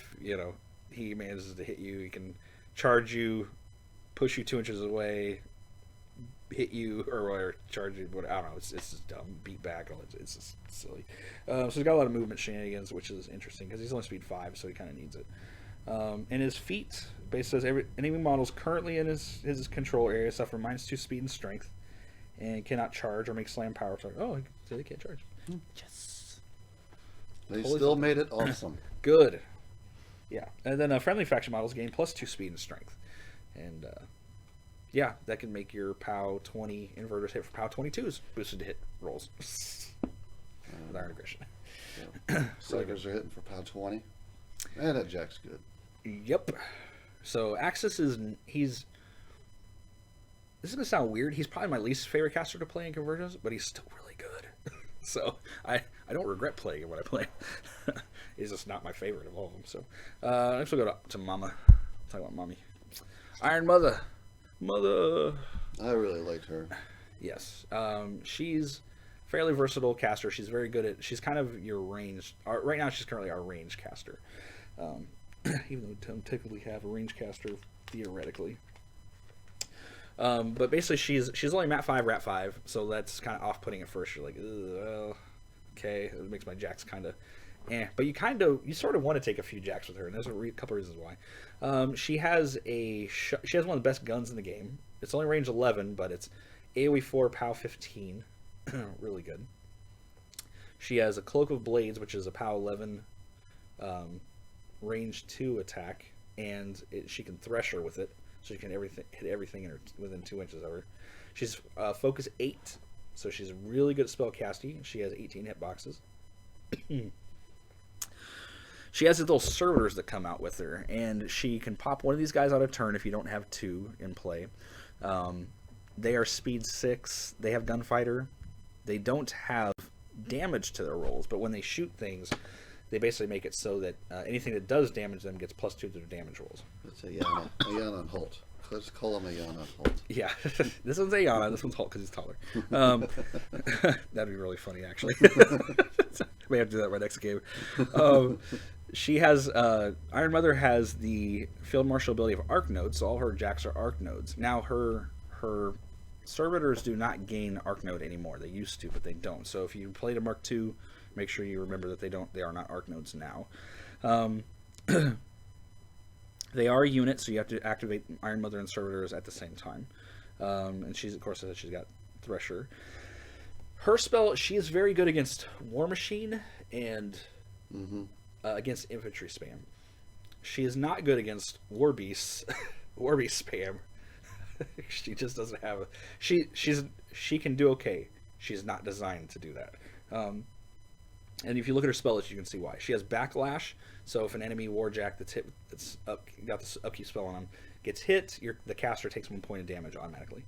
manages to hit you, he can charge you, push you 2 inches away, hit you, or charge you. I don't know. It's just dumb. Beat back. It's just silly. So he's got a lot of movement shenanigans, which is interesting because he's only speed 5, so he kind of needs it. And his feat basically says enemy models currently in his control area suffer -2 speed and strength, and cannot charge or make slam power. So they can't charge. Yes. They still made it awesome. Good. Yeah, and then friendly faction models gain +2 speed and strength, and yeah, that can make your POW 20 inverters hit for POW 22s boosted to hit rolls with Iron Aggression. Yeah. Strikers are hitting for POW 20, and that Jack's good. Yep. So Axis this is gonna sound weird. He's probably my least favorite caster to play in Convergence, but he's still really good. So I don't regret playing him when I play. He's just not my favorite of all of them. So next we'll go to Mama. Talk about Mommy. Iron Mother. I really liked her. Yes. She's fairly versatile caster. She's very good at. She's kind of your range. Right now, she's currently our range caster. Even though we don't technically have a range caster theoretically. But basically, she's only mat 5, rat 5, so that's kind of off-putting at first. You're like, well, okay, it makes my jacks kind of, But you sort of want to take a few jacks with her, and there's a couple reasons why. She has one of the best guns in the game. It's only range 11, but it's AoE 4, POW 15, really good. She has a Cloak of Blades, which is a POW 11 range 2 attack, and she can Thresher with it. So you can hit everything within 2 inches of her. She's focus 8, so she's really good at spell casting. She has 18 hitboxes. She has these little servitors that come out with her, and she can pop one of these guys out of turn if you don't have 2 in play. They are speed 6. They have gunfighter. They don't have damage to their rolls, but when they shoot things, they basically make it so that anything that does damage them gets +2 to their damage rolls. It's Ayana and Holt. Let's call him Ayana and Holt. Yeah, this one's Ayana. This one's Holt because he's taller. That'd be really funny, actually. May have to do that right next game. She has Iron Mother has the Field Marshal ability of Arc Nodes, so all her jacks are Arc Nodes. Now her Servitors do not gain Arc Node anymore. They used to, but they don't. So if you played a Mark II, make sure you remember that they are not Arc Nodes now. They are units, so you have to activate Iron Mother and Servitors at the same time. And she's, of course, she's got Thresher. Her spell, she is very good against War Machine and against infantry spam. She is not good against War Beasts, War Beast spam. She just doesn't have a... She can do okay. She's not designed to do that. And if you look at her spell list, you can see why. She has Backlash, so if an enemy warjack got this upkeep spell on him gets hit, the caster takes 1 point of damage automatically.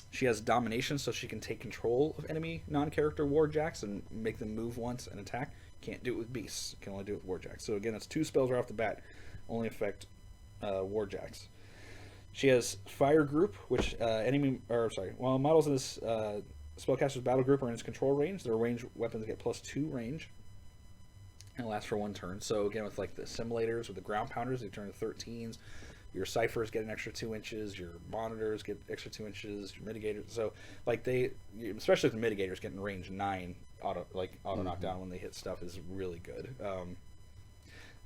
She has Domination, so she can take control of enemy non-character warjacks and make them move once and attack. Can't do it with beasts. Can only do it with warjacks. So again, it's 2 spells right off the bat, only affect warjacks. She has Fire Group, which while models in this spellcaster's battle group are in its control range, their range weapons get +2 range and last for 1 turn. So again, with like the assimilators or the ground pounders, they turn to 13s. Your ciphers get an extra 2 inches. Your monitors get extra 2 inches. Your mitigators, so like especially with the mitigators, getting range 9 auto knockdown when they hit stuff is really good.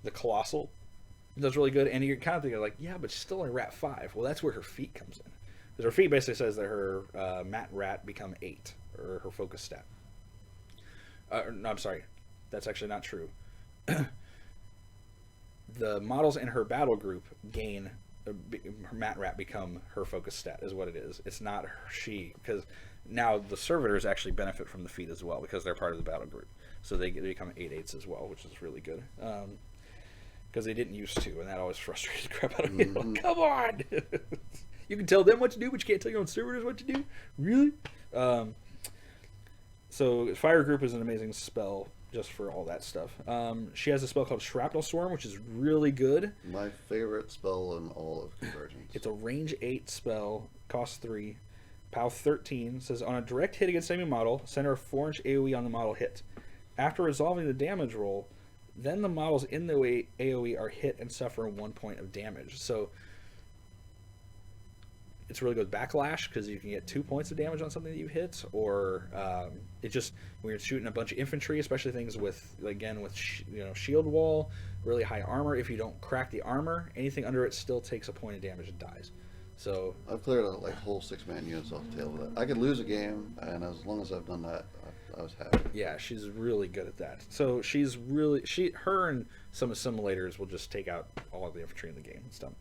The Colossal does really good, and you're kind of thinking like, yeah, but she's still only rat 5. Well, that's where her feat comes in. Because her feat basically says that her mat rat become 8, or her focus stat. No, I'm sorry, that's actually not true. The models in her battle group gain her mat rat become her focus stat is what it is. It's not she, because now the servitors actually benefit from the feat as well because they're part of the battle group, so they become 8/8s as well, which is really good. Because they didn't used to, and that always frustrated the crap out of me. Mm-hmm. Come on! You can tell them what to do, but you can't tell your own servitors what to do? Really? So Fire Group is an amazing spell just for all that stuff. She has a spell called Shrapnel Storm, which is really good. My favorite spell in all of Convergence. It's a range 8 spell, costs 3, POW 13. Says, on a direct hit against enemy model, center a 4-inch AoE on the model hit. After resolving the damage roll, then the models in the AoE are hit and suffer 1 point of damage. So it's really good with Backlash because you can get 2 points of damage on something that you hit, or it just, when you're shooting a bunch of infantry, especially things with, again, with shield wall, really high armor, if you don't crack the armor, anything under it still takes a point of damage and dies. So I've cleared like whole 6-man units off the tail of that. I could lose a game, and as long as I've done that, I was happy. Yeah, she's really good at that. So she's really, her and some assimilators will just take out all of the infantry in the game and stuff.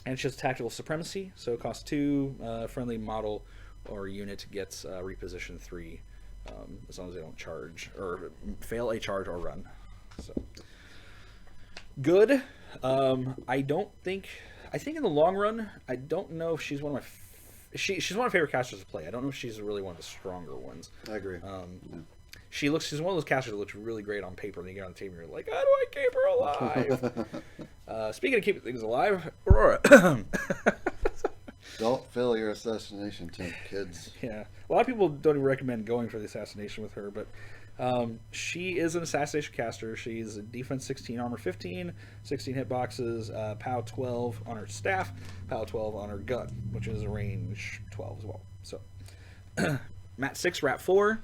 And she has tactical supremacy, so it costs 2. Friendly model or unit gets reposition 3, as long as they don't charge or fail a charge or run. So good. I think in the long run, I don't know if she's one of my. She's one of my favorite casters to play. I don't know if she's really one of the stronger ones. I agree. Yeah. She's one of those casters that looks really great on paper, and you get on the table and you're like, how do I keep her alive? Speaking of keeping things alive, Aurora. Don't fail your assassination attempt, kids. Yeah. A lot of people don't even recommend going for the assassination with her, but she is an assassination caster. She's a defense 16, armor 15, 16 hitboxes, POW 12 on her staff, POW 12 on her gun, which is a range 12 as well. So, Mat 6, Rat 4.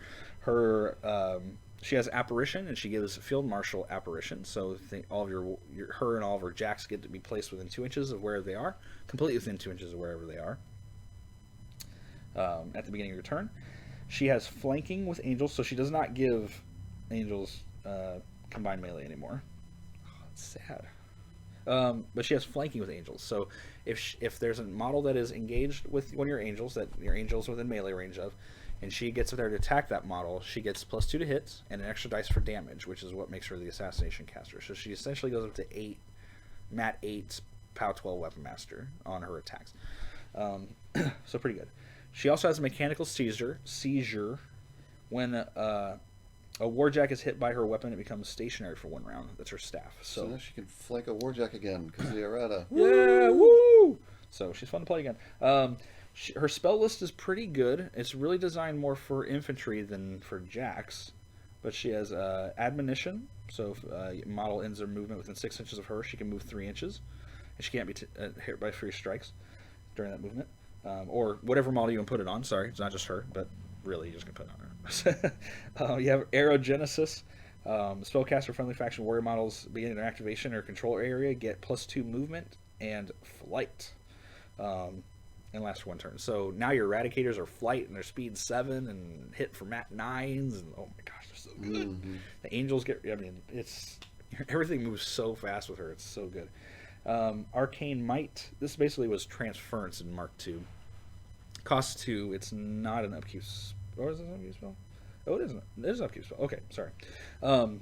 She has apparition, and she gives field marshal apparition. So all of her and all of her jacks get to be placed within 2 inches of wherever they are, completely within 2 inches of wherever they are. At the beginning of your turn, she has flanking with angels, so she does not give angels combined melee anymore. Oh, that's sad. But she has flanking with angels. So if there's a model that is engaged with one of your angels that your angel's within melee range of, and she gets there to attack that model, she gets +2 to hits and an extra dice for damage, which is what makes her the assassination caster. So she essentially goes up to 8, Mat 8, POW 12 Weapon Master on her attacks. So pretty good. She also has a mechanical seizure. When a warjack is hit by her weapon, it becomes stationary for 1 round. That's her staff. So now she can flank a warjack again because the errata. Yeah, woo! So she's fun to play again. Her spell list is pretty good. It's really designed more for infantry than for jacks. But she has admonition. So if a model ends their movement within 6 inches of her, she can move 3 inches. And she can't be hit by 3 strikes during that movement. Or whatever model you can put it on. Sorry, it's not just her, but really you're just going to put it on her. You have Aerogenesis. Spellcaster friendly faction warrior models beginning their activation or control area get +2 movement and flight. And last 1 turn. So now your Eradicators are flight and they're speed 7 and hit for Mat 9s. And oh my gosh, they're so good. Mm-hmm. The angels everything moves so fast with her. It's so good. Arcane Might. This basically was transference in Mark II. Costs 2. It's not an upkeep spell. Or is it an upkeep spell? Oh, it isn't. It is an upkeep spell. Okay, sorry. I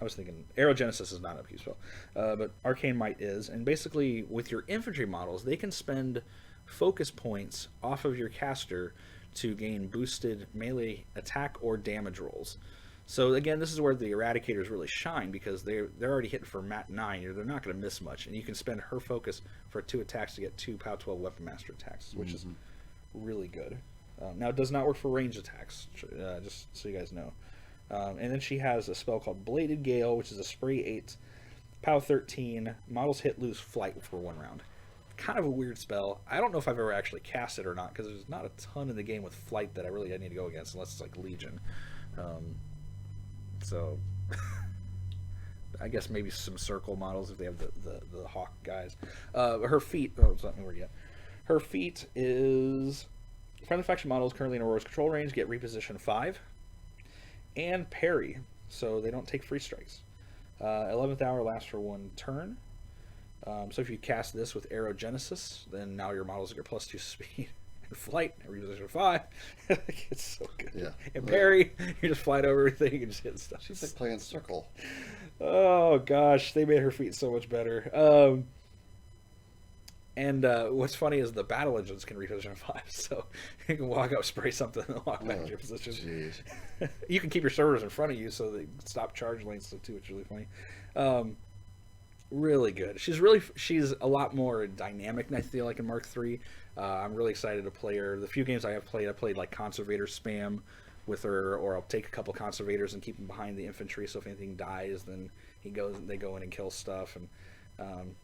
was thinking Aerogenesis is not an upkeep spell. But Arcane Might is. And basically, with your infantry models, they can spend focus points off of your caster to gain boosted melee attack or damage rolls. So again, this is where the Eradicators really shine because they're already hitting for Mat 9. They're not going to miss much, and you can spend her focus for 2 attacks to get 2 POW 12 Weapon Master attacks, which is really good. Now it does not work for range attacks, just so you guys know. And then she has a spell called Bladed Gale, which is a spray 8, POW 13. Models hit lose flight for 1 round. Kind of a weird spell. I don't know if I've ever actually cast it or not because there's not a ton in the game with flight that I really need to go against unless it's like Legion. So I guess maybe some circle models if they have the hawk guys. Her feat. Oh, it's not anywhere yet. Her feat is friendly faction models currently in Aurora's control range get reposition 5 and parry, so they don't take free strikes. 11th hour lasts for 1 turn. So if you cast this with Aerogenesis, then now your models get +2 speed and flight and reposition 5. It's so good. Yeah. And parry, you just flying over everything and just hitting stuff. She's like playing circle. Oh gosh, they made her feet so much better. And what's funny is the battle engines can reposition 5, so you can walk up, spray something, and walk back to your position. Jeez. You can keep your servers in front of you so they stop charge lanes too, which is really funny. Really good. She's a lot more dynamic than I feel like in Mark III. I'm really excited to play her. The few games I played like Conservator spam with her, or I'll take a couple Conservators and keep them behind the infantry, so if anything dies, then they go in and kill stuff. And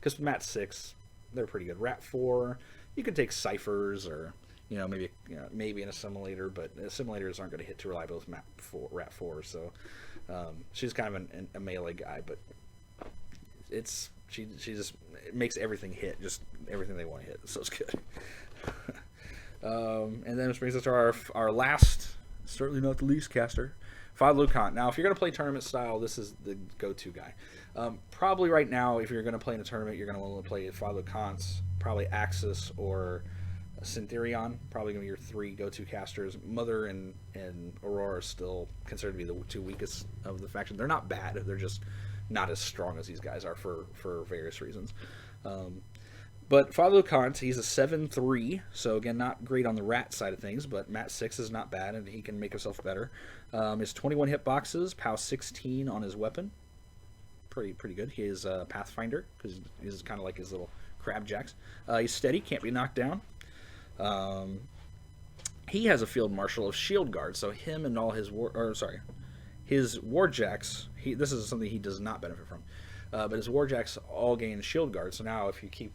because Mat 6, they're pretty good. Rat 4, you can take Ciphers, or maybe an assimilator, but assimilators aren't going to hit too reliably with Rat 4. So she's kind of a melee guy, but she just makes everything hit, just everything they want to hit. So it's good. And then this brings us to our last, certainly not the least, caster, Father Lucant. Now, if you're going to play tournament style, this is the go-to guy. Probably right now, if you're going to play in a tournament, you're going to want to play Father Lucant's, probably Axis or Syntherion, probably going to be your 3 go-to casters. Mother and Aurora are still considered to be the 2 weakest of the faction. They're not bad, they're just not as strong as these guys are for various reasons. But Father Lucant, he's a 7-3, so again, not great on the rat side of things, but Mat 6 is not bad, and he can make himself better. His 21 hitboxes, POW 16 on his weapon. Pretty good. He is a Pathfinder, because he's kind of like his little crab jacks. He's steady, can't be knocked down. He has a Field Marshal of Shield Guard, so him and all his his Warjacks, this is something he does not benefit from, but his Warjacks all gain Shield Guard, so now if you keep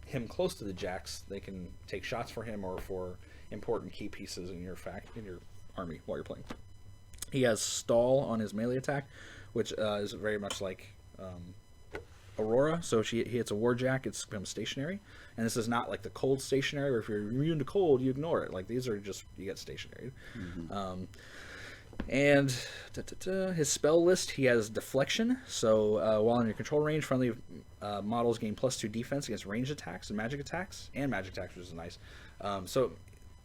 him close to the Jacks, they can take shots for him or for important key pieces in your army while you're playing. He has Stall on his melee attack, which is very much like Aurora, so he hits a Warjack, it's becomes stationary, and this is not like the cold stationary, where if you're immune to cold, you ignore it. Like, these are just, you get stationary. Mm-hmm. And his spell list, he has Deflection, so while in your control range, friendly models gain +2 defense against ranged attacks and magic attacks, which is nice. So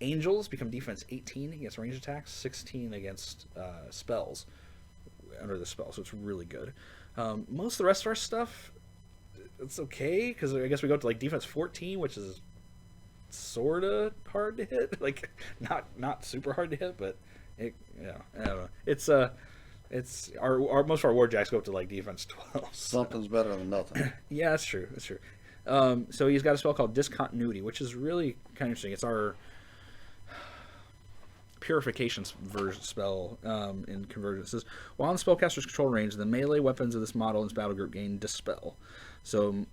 Angels become defense 18 against ranged attacks, 16 against spells under the spell, so it's really good. Most of the rest of our stuff, it's okay, because I guess we go to like defense 14, which is sorta hard to hit, like not super hard to hit, but I don't know. It's our most of our Warjacks go up to like defense 12. Something's better than nothing. Yeah, that's true. So he's got a spell called Discontinuity, which is really kind of interesting. It's our Purification version spell in Convergence. It says, while in the spellcaster's control range, the melee weapons of this model and its battle group gain Dispel. So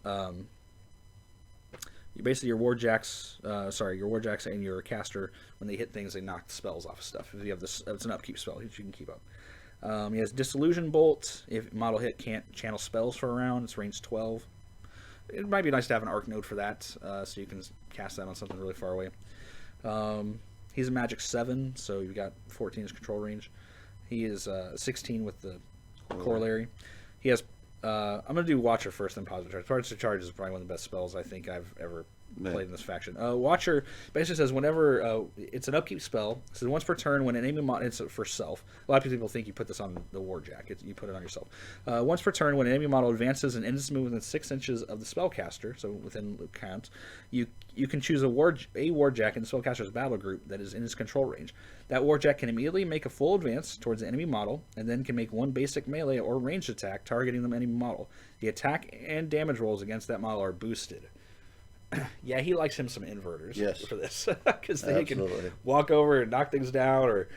basically your Warjacks and your caster, when they hit things, they knock the spells off of stuff. If you have this, it's an upkeep spell that you can keep up. He has Disillusion Bolt. If model hit can't channel spells for a round, it's range 12. It might be nice to have an arc node for that, so you can cast that on something really far away. He's a Magic 7, so you've got 14 as control range. He is 16 with the Corollary. He has I'm going to do Watcher first, then Positive Charge. Positive Charge is probably one of the best spells I think I've ever played in this faction. Watcher basically says whenever it's an upkeep spell, it says once per turn when an enemy model, it's for self. A lot of people think you put this on the Warjack. You put it on yourself. Once per turn when an enemy model advances and ends its movement within 6 inches of the spellcaster, so within Lucant, you can choose a Warjack in the spellcaster's battle group that is in his control range. That Warjack can immediately make a full advance towards the enemy model, and then can make one basic melee or ranged attack targeting the enemy model. The attack and damage rolls against that model are boosted. Yeah, he likes him some inverters for this, because they can walk over and knock things down, or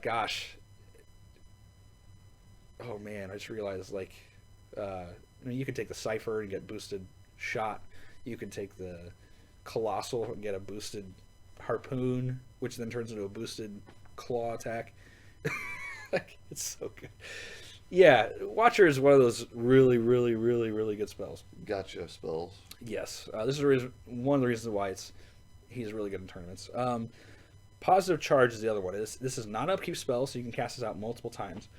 gosh, oh man, I just realized you can take the Cipher and get boosted shot. You can take the Colossal and get a boosted Harpoon, which then turns into a boosted Claw attack. It's so good. Yeah, Watcher is one of those really, really, really, really good spells. Gotcha spells. Yes, this is one of the reasons why he's really good in tournaments. Positive Charge is the other one. This is not an upkeep spell, so you can cast this out multiple times.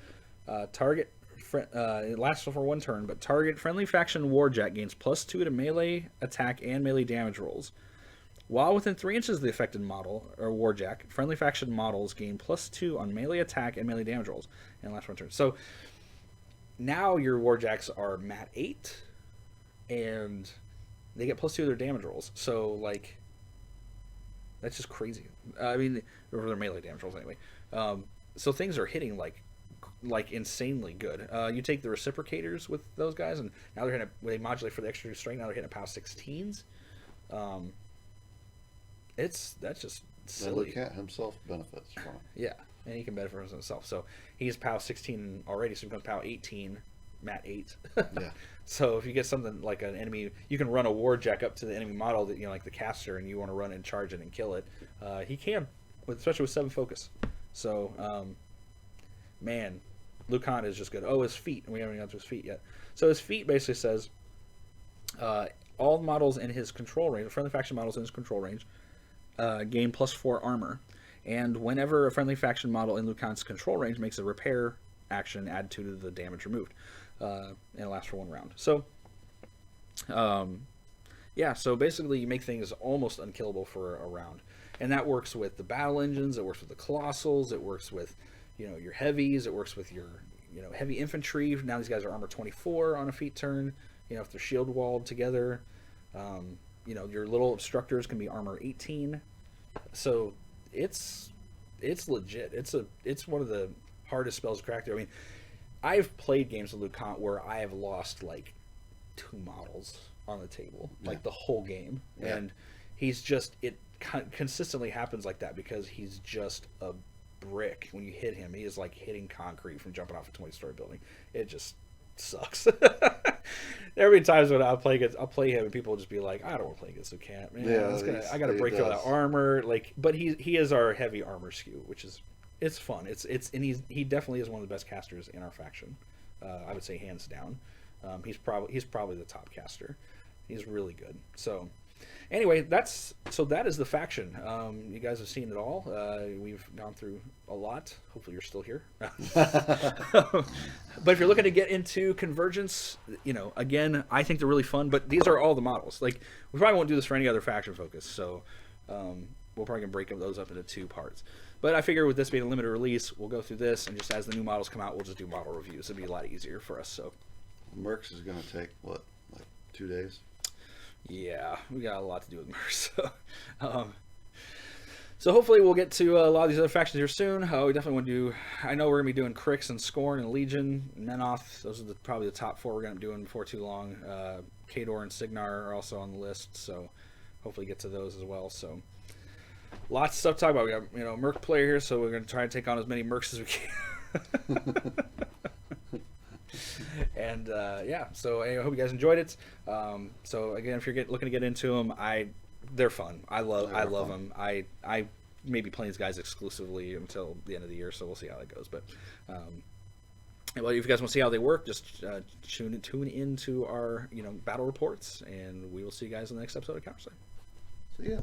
Target It lasts for 1 turn, but target friendly faction warjack gains +2 to melee attack and melee damage rolls. While within 3 inches of the affected model, or warjack, friendly faction models gain +2 on melee attack and melee damage rolls in the last 1 turn. So now your warjacks are mat 8, and they get +2 to their damage rolls. So, like, that's just crazy. I mean, or their melee damage rolls anyway. So things are hitting like insanely good. You take the reciprocators with those guys, and now they're they modulate for the extra strength. Now they're hitting a POW 16s. That's just silly. Lucant himself benefits from it. Yeah, and he can benefit from himself. So he's POW 16 already, so he becomes POW 18, mat 8. Yeah. So if you get something like an enemy, you can run a warjack up to the enemy model that like the caster, and you want to run and charge it and kill it. He can, especially with 7 focus. So, man, Lucant is just good. Oh, his feat, and we haven't got to his feat yet. So his feat basically says all models in his control range, friendly faction models in his control range, gain +4 armor. And whenever a friendly faction model in Lucant's control range makes a repair action, add 2 to the damage removed. And it lasts for 1 round. So, yeah, so basically you make things almost unkillable for a round. And that works with the battle engines, it works with the colossals, it works with, your heavies, it works with your, heavy infantry. Now these guys are armor 24 on a feat turn, if they're shield walled together. Your little obstructors can be armor 18. So it's legit. It's one of the hardest spells to crack there. I mean, I've played games with Lucant where I have lost like 2 models on the table, like the whole game. Yeah. And he's just, it consistently happens like that because he's just a brick. When you hit him, he is like hitting concrete from jumping off a 20-story building. It just sucks. There have been times when I'll play him and people will just be like, I don't want to play against Lucant, man. Yeah, I gotta break through that armor. But he is our heavy armor skew, which is, it's fun. And he definitely is one of the best casters in our faction. I would say hands down. He's probably the top caster. He's really good. So anyway, that is the faction. You guys have seen it all. We've gone through a lot. Hopefully you're still here. But if you're looking to get into Convergence, again, I think they're really fun, but these are all the models. Like, we probably won't do this for any other faction focus, so we're probably going to break those up into 2 parts. But I figure with this being a limited release, we'll go through this, and just as the new models come out, we'll just do model reviews. It'll be a lot easier for us. So Mercs is going to take, like 2 days? Yeah, we got a lot to do with Mercs. So hopefully we'll get to a lot of these other factions here soon. We definitely want to do, I know we're going to be doing Crix and Scorn and Legion and Menoth. Those are probably the top 4 we're going to be doing before too long. Khador and Signar are also on the list, so hopefully get to those as well. So lots of stuff to talk about. We got, Merc player here, so we're going to try to take on as many Mercs as we can. And so I hope you guys enjoyed it. So again, if you're looking to get into them, they're fun. I love them. I may be playing these guys exclusively until the end of the year, so we'll see how that goes. But well, if you guys want to see how they work, just tune into our battle reports, and we will see you guys in the next episode of Countersign. See ya.